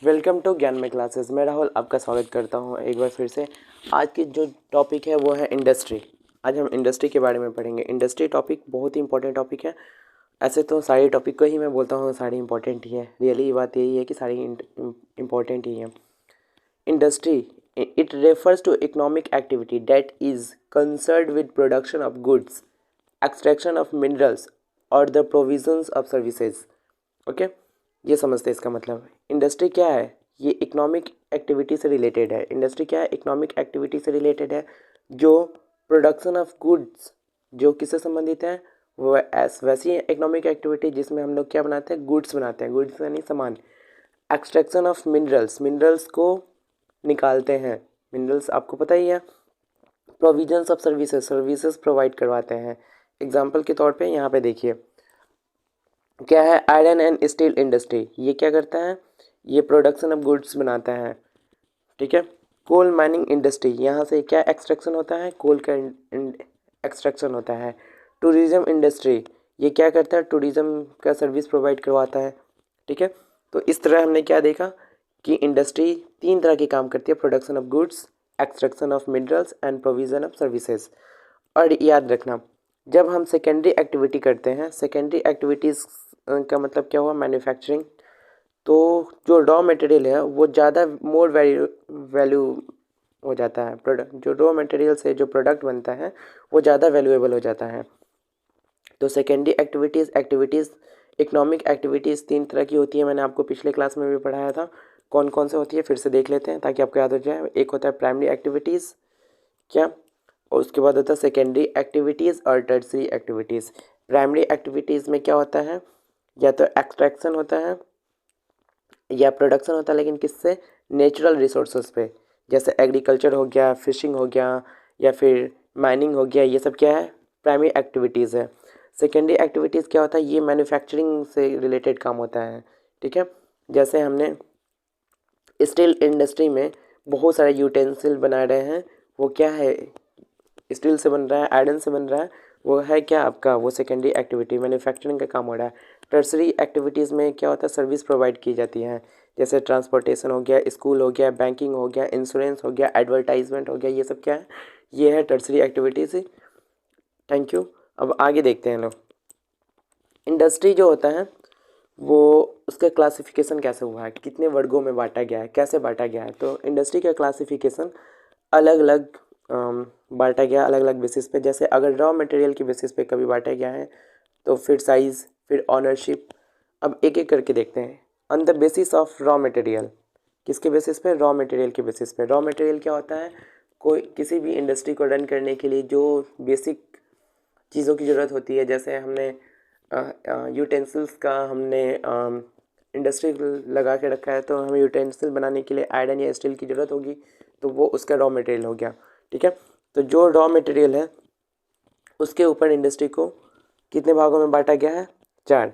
Welcome to ज्ञान में classes. मैं राहुल आपका स्वागत करता हूं एक बार फिर से। आज की जो टॉपिक है वो है इंडस्ट्री। आज हम इंडस्ट्री के बारे में पढ़ेंगे। इंडस्ट्री टॉपिक बहुत ही इंपॉर्टेंट टॉपिक है। ऐसे तो सारे टॉपिक को ही मैं बोलता हूँ सारी इंपॉर्टेंट ही है। रियली बात यही है कि सारी इंपॉर्टेंट ही है। Industry it refers to economic activity that is concerned with production of goods, extraction of minerals और the provisions of services. Okay, ये समझते हैं इसका मतलब। इंडस्ट्री क्या है? ये इकोनॉमिक एक्टिविटी से रिलेटेड है। इंडस्ट्री क्या है? इकोनॉमिक एक्टिविटी से रिलेटेड है जो प्रोडक्शन ऑफ गुड्स, जो किससे संबंधित है? वो वैसी इकोनॉमिक एक्टिविटी जिसमें हम लोग क्या बनाते हैं? गुड्स बनाते हैं। गुड्स यानी सामान। एक्सट्रैक्शन ऑफ मिनरल्स, मिनरल्स को निकालते हैं। मिनरल्स आपको पता ही है। Provisions of services, services provide करवाते हैं। एग्जाम्पल के तौर पे यहाँ पे देखिए क्या है, आयरन एंड स्टील इंडस्ट्री। ये क्या करता है? ये प्रोडक्शन ऑफ गुड्स बनाता है। ठीक है। कोल माइनिंग इंडस्ट्री, यहाँ से क्या एक्सट्रैक्शन होता है? कोल का एक्सट्रैक्शन होता है। टूरिज्म इंडस्ट्री, ये क्या करता है? टूरिज्म का सर्विस प्रोवाइड करवाता है। ठीक है। तो इस तरह हमने क्या देखा कि इंडस्ट्री तीन तरह के काम करती है: production of goods, extraction of minerals and provision of services. और याद रखना, जब हम सेकेंडरी एक्टिविटी करते हैं, सेकेंडरी एक्टिविटीज़ का मतलब क्या हुआ? मैन्युफैक्चरिंग। तो जो रॉ मटेरियल है वो ज़्यादा मोर वैल्यू हो जाता है। प्रोडक्ट जो रॉ मटेरियल से जो प्रोडक्ट बनता है वो ज़्यादा वैल्यूएबल हो जाता है। तो सेकेंडरी एक्टिविटीज़ इकोनॉमिक एक्टिविटीज़ तीन तरह की होती है। मैंने आपको पिछले क्लास में भी पढ़ाया था। कौन कौन से होती है फिर से देख लेते हैं ताकि आपको याद हो जाए। एक होता है प्राइमरी एक्टिविटीज़, क्या, और उसके बाद होता है सेकेंडरी एक्टिविटीज़ और टर्सरी एक्टिविटीज़। प्राइमरी एक्टिविटीज़ में क्या होता है? या तो एक्सट्रैक्शन होता है या प्रोडक्शन होता है, लेकिन किससे? नेचुरल रिसोर्सेज पे, जैसे एग्रीकल्चर हो गया, फिशिंग हो गया या फिर माइनिंग हो गया। ये सब क्या है? प्राइमरी एक्टिविटीज़ है। सेकेंडरी एक्टिविटीज़ क्या होता है? ये मैन्युफैक्चरिंग से रिलेटेड काम होता है। ठीक है। जैसे हमने स्टील इंडस्ट्री में बहुत सारे यूटेंसिल बना रहे हैं, वो क्या है? स्टील से बन रहा है, आयरन से बन रहा है। वो है क्या आपका? वो सेकेंडरी एक्टिविटी, मैन्युफैक्चरिंग का काम हो रहा है। टर्सरी एक्टिविटीज़ में क्या होता है? सर्विस प्रोवाइड की जाती है, जैसे ट्रांसपोर्टेशन हो गया, स्कूल हो गया, बैंकिंग हो गया, इंश्योरेंस हो गया, एडवर्टाइजमेंट हो गया। ये सब क्या है? ये है टर्सरी एक्टिविटीज़। Thank you. अब आगे देखते हैं लोग। इंडस्ट्री जो होता है वो उसका क्लासिफिकेशन कैसे हुआ है, कितने वर्गों में बांटा गया है, कैसे बांटा गया है? तो इंडस्ट्री का क्लासिफिकेशन अलग अलग बांटा गया, अलग अलग बेसिस पे। जैसे अगर रॉ मटेरियल की बेसिस पे कभी बांटा गया है तो फिर साइज़, फिर ऑनरशिप। अब एक एक करके देखते हैं। On the basis of raw material, किसके बेसिस पे? रॉ मटेरियल के बेसिस पे। रॉ मटेरियल क्या होता है? कोई किसी भी इंडस्ट्री को रन करने के लिए जो बेसिक चीज़ों की ज़रूरत होती है। जैसे हमने यूटेंसिल्स का हमने इंडस्ट्री लगा के रखा है, तो हमें यूटेंसिल बनाने के लिए आयरन या स्टील की ज़रूरत होगी, तो वो उसका रॉ मटेरियल हो गया। ठीक है। तो जो रॉ मटेरियल है उसके ऊपर इंडस्ट्री को कितने भागों में बांटा गया है? चार।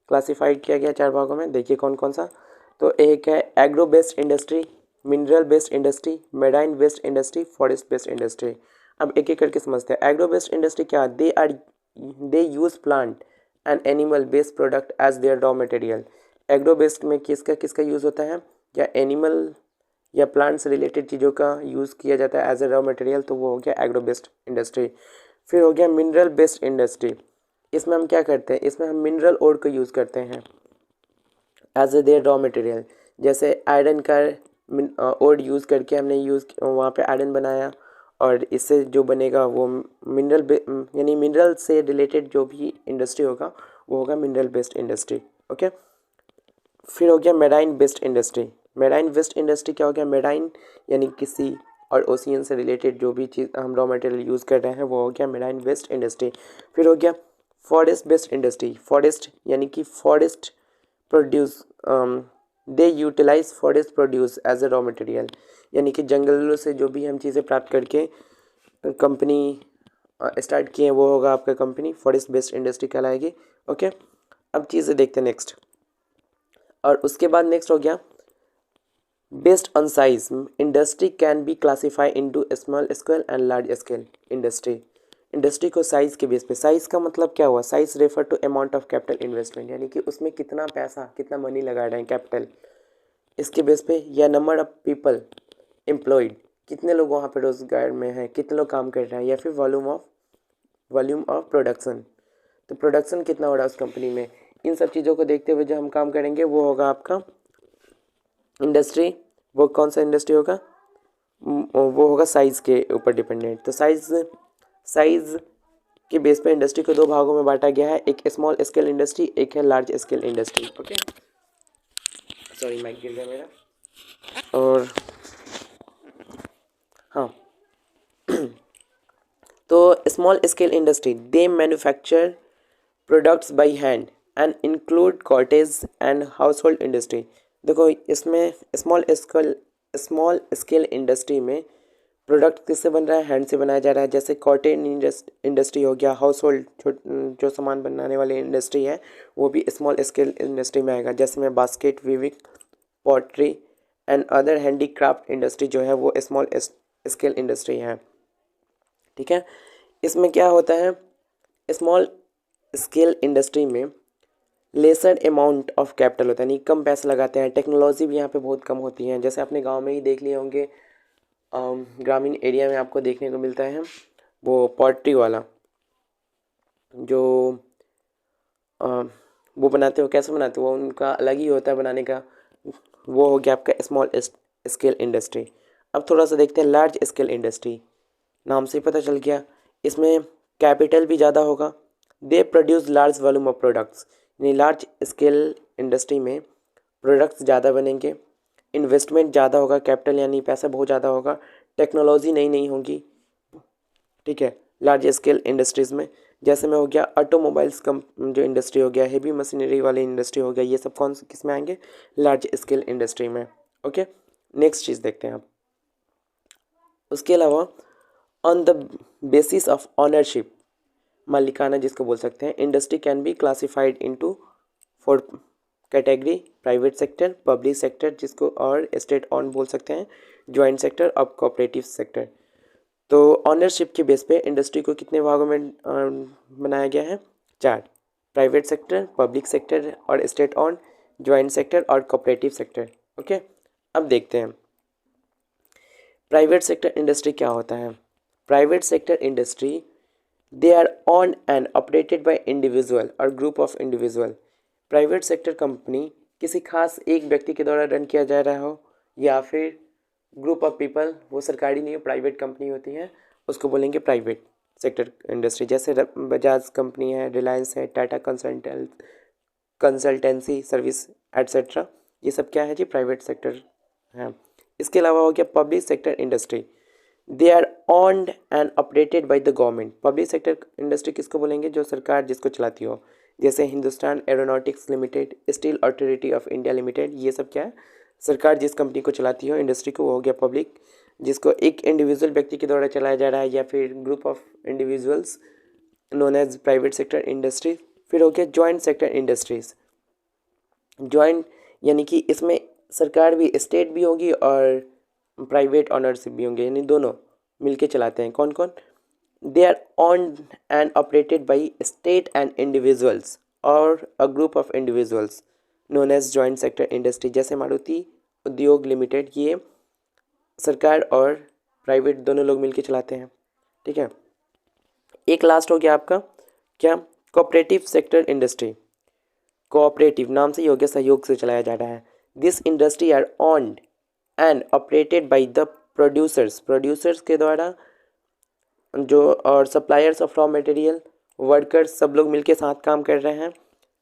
क्लासिफाइड किया गया चार भागों में। देखिए कौन कौन सा। तो एक है agro based industry, mineral based industry, marine based industry, forest based industry. अब एक एक करके समझते हैं। एग्रो बेस्ड इंडस्ट्री क्या? They use plant and animal based product as their raw material. Agro based में किसका किसका यूज़ होता है? या एनिमल या प्लांट से रिलेटेड चीज़ों का यूज़ किया जाता है एज ए रॉ मटेरियल, तो वो हो गया एग्रो बेस्ड इंडस्ट्री। फिर हो गया मिनरल बेस्ड इंडस्ट्री। इसमें हम क्या करते हैं? इसमें हम मिनरल ओर को यूज़ करते हैं as a their raw material. जैसे आयरन का ओर यूज़ करके हमने वहाँ पे आयरन बनाया, और इससे जो बनेगा वो यानी मिनरल से रिलेटेड जो भी इंडस्ट्री होगा वो होगा मिनरल बेस्ड इंडस्ट्री। ओके। फिर हो गया marine based industry. Marine based industry क्या हो गया? मेराइन यानी किसी और ओशियन से रिलेटेड जो भी चीज़ हम रॉ मटेरियल यूज़ कर रहे हैं वो हो गया मेराइन बेस्ड इंडस्ट्री। फिर हो गया फॉरेस्ट बेस्ड इंडस्ट्री। फॉरेस्ट यानी कि forest produce, they utilise forest produce as a raw material, यानी कि जंगलों से जो भी हम चीज़ें प्राप्त करके कंपनी स्टार्ट किए वो होगा आपका कंपनी फॉरेस्ट बेस्ड इंडस्ट्री कहलाएगी। ओके। अब चीज़ें देखते हैं नेक्स्ट। और उसके बाद नेक्स्ट हो गया based on size industry can be classified into small scale and large scale industry. Industry को साइज़ के बेस पे, साइज़ का मतलब क्या हुआ? Size refer to amount of capital investment, यानी कि उसमें कितना पैसा, कितना मनी लगा रहे हैं, कैपिटल। इसके बेस पे, या नंबर ऑफ पीपल एम्प्लॉयड, कितने लोग वहाँ पे रोजगार में हैं, कितने लोग काम कर रहे हैं, या फिर वॉल्यूम ऑफ प्रोडक्शन, तो प्रोडक्शन कितना हो रहा है उस कंपनी में। इन सब चीज़ों को देखते हुए जो हम काम करेंगे वो होगा आपका इंडस्ट्री। वो कौन सा इंडस्ट्री होगा, वो होगा साइज़ के ऊपर डिपेंडेंट। तो साइज़ के बेस पे इंडस्ट्री को दो भागों में बांटा गया है, एक स्मॉल स्केल इंडस्ट्री, एक है large scale industry. Okay, sorry mic गिर गया मेरा। और हाँ, तो small scale industry they manufacture products by hand and include cottage and household industry. देखो इसमें स्मॉल स्केल इंडस्ट्री में प्रोडक्ट किससे बन रहा है, हैंड से बनाया जा रहा है। जैसे कॉटेज इंडस्ट्री हो गया, हाउस होल्ड जो सामान बनाने वाली इंडस्ट्री है वो भी स्मॉल स्केल इंडस्ट्री में आएगा। जैसे में basket weaving, pottery and other handicraft industry जो है वो स्मॉल स्केल इंडस्ट्री है। ठीक है, इसमें क्या होता है, स्मॉल स्केल इंडस्ट्री में लेसर अमाउंट ऑफ कैपिटल होता है, यानी कम पैसे लगाते हैं। टेक्नोलॉजी भी यहाँ पे बहुत कम होती है। जैसे अपने गांव में ही देख लिए होंगे, ग्रामीण एरिया में आपको देखने को मिलता है वो पॉटरी वाला जो वो बनाते हो, कैसे बनाते हो, वो उनका अलग ही होता है बनाने का। वो हो गया आपका स्मॉल स्केल इंडस्ट्री। अब थोड़ा सा देखते हैं लार्ज स्केल इंडस्ट्री। नाम से ही पता चल गया, इसमें कैपिटल भी ज़्यादा होगा। They produce large volume of products, यानी लार्ज स्केल इंडस्ट्री में प्रोडक्ट्स ज़्यादा बनेंगे, इन्वेस्टमेंट ज़्यादा होगा, कैपिटल यानी पैसा बहुत ज़्यादा होगा, टेक्नोलॉजी नई नई होगी। ठीक है, लार्ज स्केल इंडस्ट्रीज़ में जैसे में हो गया ऑटोमोबाइल्स कम जो इंडस्ट्री हो गया, हेवी मशीनरी वाली इंडस्ट्री हो गया, ये सब कौन किस में आएंगे, लार्ज स्केल इंडस्ट्री में। ओके, नेक्स्ट चीज़ देखते हैं आप। उसके अलावा on the basis of ownership, मालिकाना जिसको बोल सकते हैं, industry can be classified into 4 category, private sector, public sector जिसको और स्टेट ऑन बोल सकते हैं, ज्वाइंट सेक्टर और कोऑपरेटिव सेक्टर। तो ऑनरशिप के बेस पे इंडस्ट्री को कितने भागों में बनाया गया है, 4, प्राइवेट सेक्टर, पब्लिक सेक्टर और स्टेट ऑन, ज्वाइंट सेक्टर और कोऑपरेटिव सेक्टर। ओके, अब देखते हैं प्राइवेट सेक्टर इंडस्ट्री क्या होता है। Private sector industry they are owned and operated by individual और group of individual. Private sector company किसी खास एक व्यक्ति के द्वारा रन किया जा रहा हो या फिर ग्रुप ऑफ पीपल, वो सरकारी नहीं है, प्राइवेट कंपनी होती है, उसको बोलेंगे प्राइवेट सेक्टर इंडस्ट्री। जैसे बजाज कंपनी है, रिलायंस है, टाटा कंसल्टेंसी सर्विस एट्सेट्रा, ये सब क्या है जी, प्राइवेट सेक्टर है। इसके अलावा हो गया public sector industry, they are owned and operated by the government. Public sector industry किसको बोलेंगे, जो सरकार जिसको चलाती हो, जैसे Hindustan aeronautics limited, steel authority of India limited, ये सब क्या है, सरकार जिस कंपनी को चलाती हो इंडस्ट्री को, वो हो गया पब्लिक, जिसको एक इंडिविजुअल व्यक्ति के द्वारा चलाया जा रहा है या फिर group of individuals known as private sector industry. फिर हो गया जॉइंट सेक्टर इंडस्ट्रीज। जॉइंट यानी कि इसमें सरकार भी, स्टेट भी होगी और प्राइवेट ऑनरशिप भी होंगे, यानी दोनों मिलके चलाते हैं। कौन कौन, they are owned and operated by state and individuals और a group of individuals known as joint sector industry. जैसे मारुति उद्योग लिमिटेड, ये सरकार और प्राइवेट दोनों लोग मिलके चलाते हैं। ठीक है, एक लास्ट हो गया आपका क्या, कोऑपरेटिव सेक्टर इंडस्ट्री। कोऑपरेटिव नाम से ही हो गया, सहयोग से चलाया जा रहा है। This industry are owned and operated by the producers के द्वारा, जो और suppliers of raw material, workers, सब लोग मिलके साथ काम कर रहे हैं,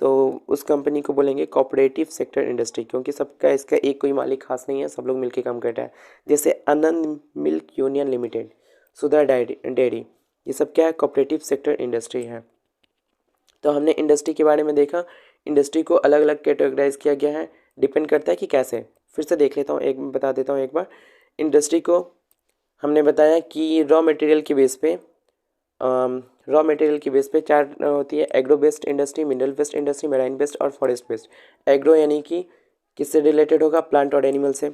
तो उस कंपनी को बोलेंगे कोऑपरेटिव सेक्टर इंडस्ट्री, क्योंकि सबका इसका एक कोई मालिक खास नहीं है, सब लोग मिलके काम कर रहे हैं। जैसे आनंद मिल्क यूनियन लिमिटेड, सुधा डेयरी, ये सब क्या है, कोऑपरेटिव सेक्टर इंडस्ट्री है। तो हमने इंडस्ट्री के बारे में देखा, इंडस्ट्री को अलग अलग कैटेगराइज किया गया है, डिपेंड करता है कि कैसे। फिर से देख लेता हूँ, बता देता हूँ एक बार। इंडस्ट्री को हमने बताया कि रॉ मटेरियल के बेस पे, चार होती है, agro based industry, mineral based industry, marine based और फॉरेस्ट बेस्ड। एग्रो यानी कि किससे रिलेटेड होगा, प्लांट और एनिमल से।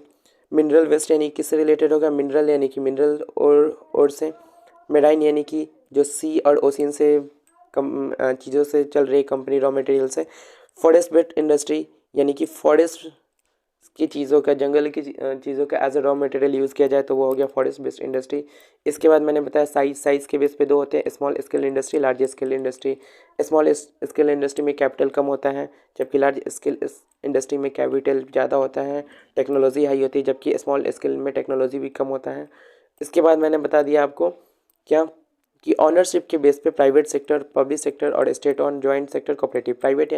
मिनरल बेस्ड यानी किससे रिलेटेड होगा, मिनरल यानी कि मिनरल और से। मैराइन यानी कि जो सी और ओशियन से चीज़ों से चल रही कंपनी, रॉ मटेरियल से। फॉरेस्ट बेस्ड इंडस्ट्री यानी कि फॉरेस्ट की चीज़ों का, जंगल की चीज़ों का as a raw material use किया जाए तो वो हो गया फॉरेस्ट बेस्ड इंडस्ट्री। इसके बाद मैंने बताया साइज़ के बेस पे दो होते हैं, small scale industry, large scale industry. Small scale industry में कैपिटल कम होता है, जबकि लार्ज स्केल इंडस्ट्री में कैपिटल ज़्यादा होता है, टेक्नोलॉजी हाई होती है, जबकि स्मॉल स्केल में टेक्नोलॉजी भी कम होता है। इसके बाद मैंने बता दिया आपको क्या कि ऑनरशिप के बेस पे प्राइवेट सेक्टर, पब्लिक सेक्टर और state on joint sector cooperative. Private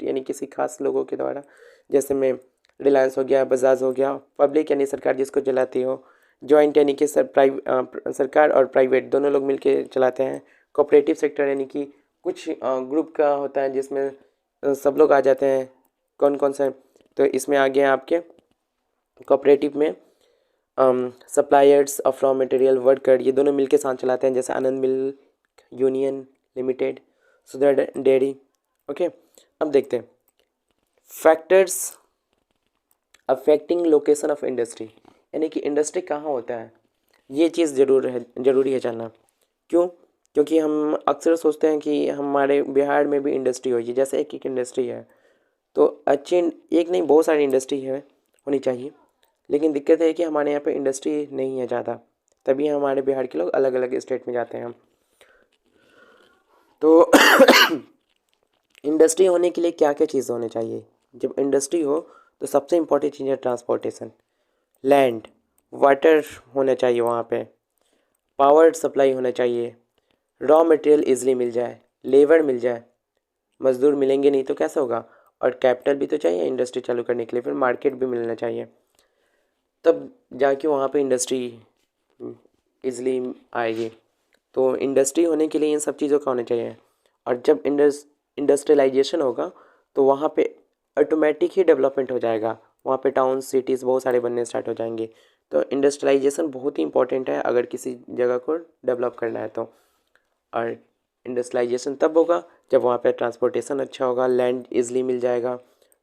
यानी किसी खास लोगों के द्वारा, जैसे में रिलायंस हो गया, बजाज हो गया। पब्लिक यानी सरकार जिसको चलाती हो। जॉइंट यानी कि सरकार और प्राइवेट दोनों लोग मिलके चलाते हैं। कोऑपरेटिव सेक्टर यानी कि कुछ ग्रुप का होता है जिसमें सब लोग आ जाते हैं। कौन कौन सा? तो इसमें आ गया आपके कोऑपरेटिव में suppliers of raw material, worker, ये दोनों मिलके साथ चलाते हैं, जैसे आनंद मिल्क यूनियन लिमिटेड, सुधा डेयरी। ओके, अब देखते हैं factors affecting location of industry, यानी कि इंडस्ट्री कहाँ होता है। ये चीज़ ज़रूरी है जानना। क्यों? क्योंकि हम अक्सर सोचते हैं कि हमारे बिहार में भी इंडस्ट्री होगी, जैसे एक एक इंडस्ट्री है तो अच्छी, एक नहीं बहुत सारी इंडस्ट्री है, होनी चाहिए। लेकिन दिक्कत है कि हमारे यहाँ पे इंडस्ट्री नहीं है ज़्यादा, तभी हमारे बिहार के लोग अलग अलग स्टेट में जाते हैं। तो इंडस्ट्री होने के लिए क्या क्या चीज़ होनी चाहिए? जब इंडस्ट्री हो तो सबसे इम्पोर्टेंट चीज़ है ट्रांसपोर्टेशन, लैंड, वाटर होना चाहिए वहाँ पे, पावर सप्लाई होना चाहिए, रॉ मटेरियल इजीली मिल जाए, लेबर मिल जाए, मज़दूर मिलेंगे नहीं तो कैसे होगा, और कैपिटल भी तो चाहिए इंडस्ट्री चालू करने के लिए, फिर मार्केट भी मिलना चाहिए, तब जाके वहाँ पे इंडस्ट्री इजली आएगी। तो इंडस्ट्री होने के लिए इन सब चीज़ों का होना चाहिए। और जब इंडस्ट्रियलाइजेशन होगा तो वहाँ पे ऑटोमेटिक ही डेवलपमेंट हो जाएगा, वहाँ पे टाउन सिटीज़ बहुत सारे बनने स्टार्ट हो जाएंगे। तो इंडस्ट्रियलाइजेशन बहुत ही इंपॉर्टेंट है अगर किसी जगह को डेवलप करना है तो। और इंडस्ट्रियलाइजेशन तब होगा जब वहाँ पे ट्रांसपोर्टेशन अच्छा होगा, लैंड ईज़िली मिल जाएगा,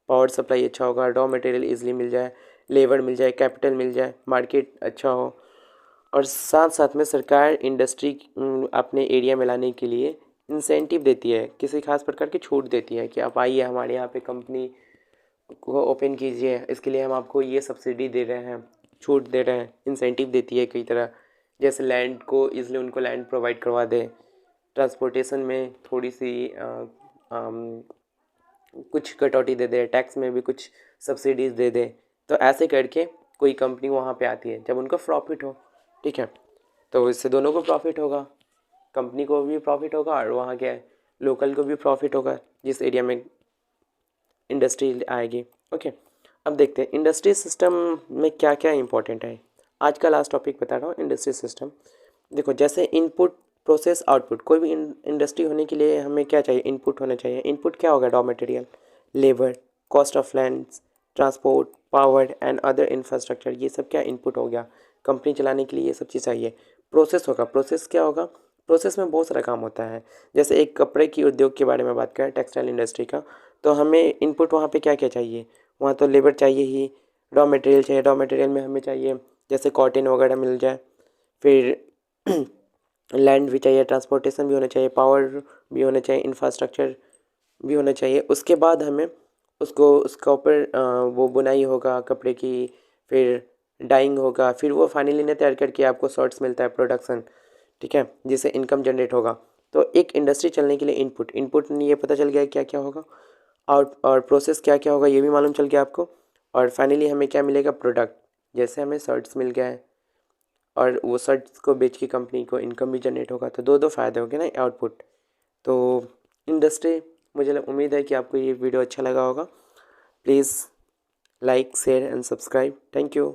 पावर सप्लाई अच्छा होगा, रॉ मटेरियल ईज़िली मिल जाए, लेबर मिल जाए, कैपिटल मिल जाए, मार्केट अच्छा हो। और साथ साथ में सरकार इंडस्ट्री अपने एरिया में लाने के लिए इंसेंटिव देती है, किसी खास प्रकार की छूट देती है कि आप आइए हमारे यहाँ पे कंपनी को ओपन कीजिए, इसके लिए हम आपको ये सब्सिडी दे रहे हैं, छूट दे रहे हैं, इंसेंटिव देती है कई तरह। जैसे लैंड को इसलिए उनको लैंड प्रोवाइड करवा दे, ट्रांसपोर्टेशन में थोड़ी सी कुछ कटौती दे दे, टैक्स में भी कुछ सब्सिडीज़ दे दे। तो ऐसे करके कोई कंपनी वहाँ पे आती है जब उनको प्रॉफिट हो, ठीक है, तो इससे दोनों को प्रॉफिट होगा, कंपनी को भी प्रॉफिट होगा और वहाँ के लोकल को भी प्रॉफिट होगा जिस एरिया में इंडस्ट्री आएगी। ओके, अब देखते हैं इंडस्ट्री सिस्टम में क्या क्या इंपॉर्टेंट है। आज का लास्ट टॉपिक बता रहा हूँ, इंडस्ट्री सिस्टम। देखो, जैसे इनपुट, प्रोसेस, आउटपुट, कोई भी इंडस्ट्री होने के लिए हमें क्या चाहिए? इनपुट होना चाहिए। इनपुट क्या होगा? Raw material, labour, cost of land, transport, power and other infrastructure, ये सब क्या इनपुट हो गया। कंपनी चलाने के लिए ये सब चीज़ चाहिए। प्रोसेस होगा, प्रोसेस क्या होगा? प्रोसेस में बहुत सारा काम होता है। जैसे एक कपड़े की उद्योग के बारे में बात करें, टेक्सटाइल इंडस्ट्री का, तो हमें इनपुट वहाँ पे क्या क्या चाहिए? वहाँ तो लेबर चाहिए ही, रॉ मटेरियल चाहिए, रॉ मटेरियल में हमें चाहिए जैसे कॉटन वगैरह मिल जाए, फिर लैंड भी चाहिए, ट्रांसपोर्टेशन भी होना चाहिए, पावर भी होना चाहिए, इंफ्रास्ट्रक्चर भी होना चाहिए। उसके बाद हमें उसका ऊपर वो बुनाई होगा कपड़े की, फिर डाइंग होगा, फिर वो फाइनली ने तैयार करके आपको शॉर्ट्स मिलता है, प्रोडक्शन, ठीक है, जिससे इनकम जनरेट होगा। तो एक इंडस्ट्री चलने के लिए इनपुट ये पता चल गया क्या क्या होगा, आउट और प्रोसेस क्या क्या होगा ये भी मालूम चल गया आपको, और फाइनली हमें क्या मिलेगा? प्रोडक्ट। जैसे हमें शर्ट्स मिल गया है और वो शर्ट्स को बेच के कंपनी को इनकम भी जनरेट होगा, तो दो फ़ायदे हो गए ना, आउटपुट। तो इंडस्ट्री, मुझे उम्मीद है कि आपको ये वीडियो अच्छा लगा होगा। Please like, share and subscribe. Thank you.